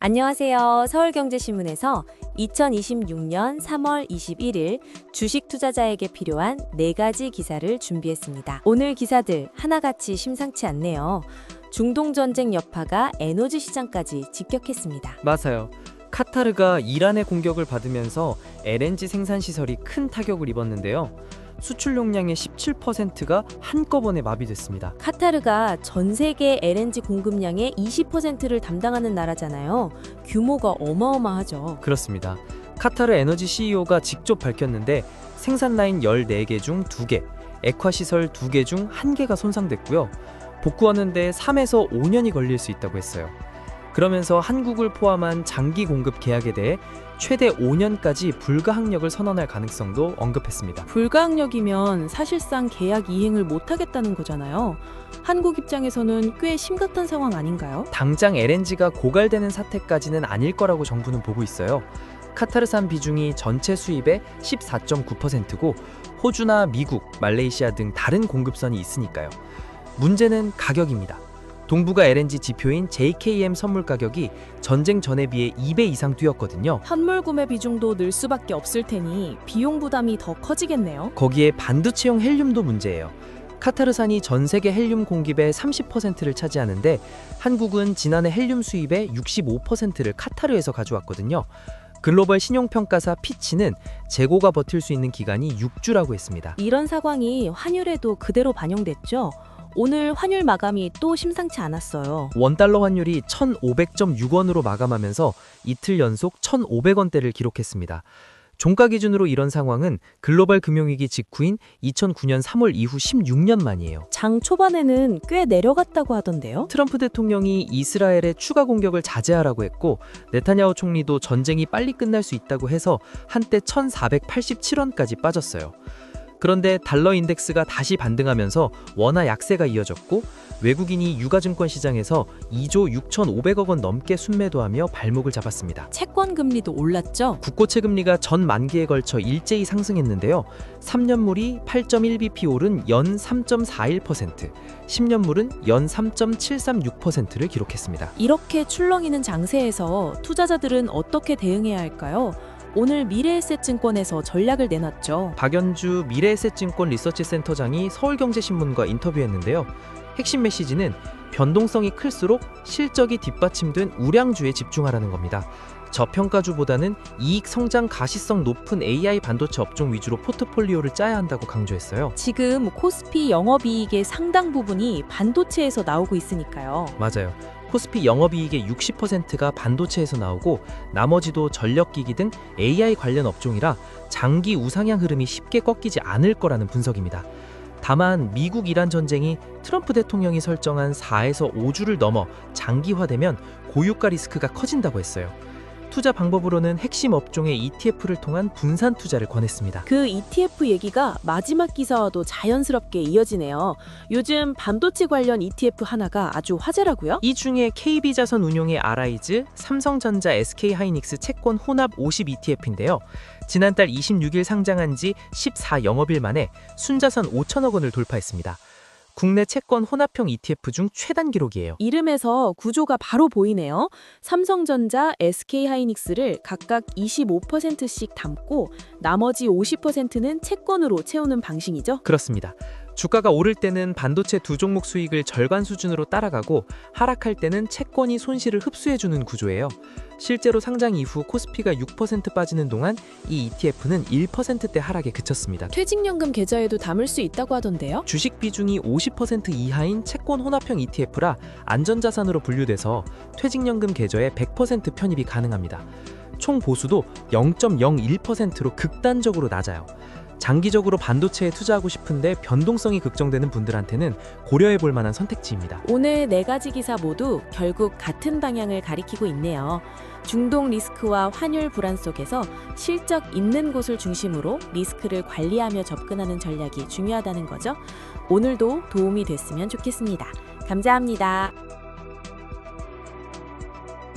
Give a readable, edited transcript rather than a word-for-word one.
안녕하세요. 서울경제신문에서 2026년 3월 21일 주식 투자자에게 필요한 4가지 기사를 준비했습니다. 오늘 기사들 하나같이 심상치 않네요. 중동 전쟁 여파가 에너지 시장까지 직격했습니다. 맞아요. 카타르가 이란의 공격을 받으면서 LNG 생산 시설이 큰 타격을 입었는데요. 수출 용량의 17%가 한꺼번에 마비됐습니다. 카타르가 전 세계 LNG 공급량의 20%를 담당하는 나라잖아요. 규모가 어마어마하죠. 그렇습니다. 카타르 에너지 CEO가 직접 밝혔는데 생산 라인 14개 중 2개, 액화 시설 2개 중 1개가 손상됐고요. 복구하는데 3에서 5년이 걸릴 수 있다고 했어요. 그러면서 한국을 포함한 장기 공급 계약에 대해 최대 5년까지 불가항력을 선언할 가능성도 언급했습니다. 불가항력이면 사실상 계약 이행을 못하겠다는 거잖아요. 한국 입장에서는 꽤 심각한 상황 아닌가요? 당장 LNG가 고갈되는 사태까지는 아닐 거라고 정부는 보고 있어요. 카타르산 비중이 전체 수입의 14.9%고 호주나 미국, 말레이시아 등 다른 공급선이 있으니까요. 문제는 가격입니다. 동북아 LNG 지표인 JKM 선물 가격이 전쟁 전에 비해 2배 이상 뛰었거든요. 현물 구매 비중도 늘 수밖에 없을 테니 비용 부담이 더 커지겠네요. 거기에 반도체용 헬륨도 문제예요. 카타르산이 전 세계 헬륨 공급의 30%를 차지하는데 한국은 지난해 헬륨 수입의 65%를 카타르에서 가져왔거든요. 글로벌 신용평가사 피치는 재고가 버틸 수 있는 기간이 6주라고 했습니다. 이런 상황이 환율에도 그대로 반영됐죠. 오늘 환율 마감이 또 심상치 않았어요. 원달러 환율이 1,500.6원으로 마감하면서 이틀 연속 1,500원대를 기록했습니다. 종가 기준으로 이런 상황은 글로벌 금융위기 직후인 2009년 3월 이후 16년 만이에요. 장 초반에는 꽤 내려갔다고 하던데요. 트럼프 대통령이 이스라엘의 추가 공격을 자제하라고 했고 네타냐후 총리도 전쟁이 빨리 끝날 수 있다고 해서 한때 1,487원까지 빠졌어요. 그런데 달러 인덱스가 다시 반등하면서 원화 약세가 이어졌고 외국인이 유가증권 시장에서 2조 6,500억 원 넘게 순매도하며 발목을 잡았습니다. 채권 금리도 올랐죠. 국고채 금리가 전 만기에 걸쳐 일제히 상승했는데요. 3년물이 8.1bp 오른 연 3.41%, 10년물은 연 3.736%를 기록했습니다. 이렇게 출렁이는 장세에서 투자자들은 어떻게 대응해야 할까요? 오늘 미래에셋증권에서 전략을 내놨죠. 박연주 미래에셋증권 리서치센터장이 서울경제신문과 인터뷰했는데요. 핵심 메시지는 변동성이 클수록 실적이 뒷받침된 우량주에 집중하라는 겁니다. 저평가주보다는 이익 성장 가시성 높은 AI 반도체 업종 위주로 포트폴리오를 짜야 한다고 강조했어요. 지금 코스피 영업이익의 상당 부분이 반도체에서 나오고 있으니까요. 맞아요. 코스피 영업이익의 60%가 반도체에서 나오고 나머지도 전력기기 등 AI 관련 업종이라 장기 우상향 흐름이 쉽게 꺾이지 않을 거라는 분석입니다. 다만 미국 이란 전쟁이 트럼프 대통령이 설정한 4에서 5주를 넘어 장기화되면 고유가 리스크가 커진다고 했어요. 투자 방법으로는 핵심 업종의 ETF를 통한 분산 투자를 권했습니다. 그 ETF 얘기가 마지막 기사와도 자연스럽게 이어지네요. 요즘 반도체 관련 ETF 하나가 아주 화제라고요? 이 중에 KB자산 운용의 아라이즈, 삼성전자, SK하이닉스 채권 혼합 50 ETF인데요. 지난달 26일 상장한 지 14영업일 만에 순자산 5천억 원을 돌파했습니다. 국내 채권 혼합형 ETF 중 최단 기록이에요. 이름에서 구조가 바로 보이네요. 삼성전자, SK하이닉스를 각각 25%씩 담고 나머지 50%는 채권으로 채우는 방식이죠. 그렇습니다. 주가가 오를 때는 반도체 두 종목 수익을 절반 수준으로 따라가고 하락할 때는 채권이 손실을 흡수해주는 구조예요. 실제로 상장 이후 코스피가 6% 빠지는 동안 이 ETF는 1%대 하락에 그쳤습니다. 퇴직연금 계좌에도 담을 수 있다고 하던데요. 주식 비중이 50% 이하인 채권 혼합형 ETF라 안전자산으로 분류돼서 퇴직연금 계좌에 100% 편입이 가능합니다. 총 보수도 0.01%로 극단적으로 낮아요. 장기적으로 반도체에 투자하고 싶은데 변동성이 걱정되는 분들한테는 고려해 볼 만한 선택지입니다. 오늘 4가지 기사 모두 결국 같은 방향을 가리키고 있네요. 중동 리스크와 환율 불안 속에서 실적 있는 곳을 중심으로 리스크를 관리하며 접근하는 전략이 중요하다는 거죠. 오늘도 도움이 됐으면 좋겠습니다. 감사합니다.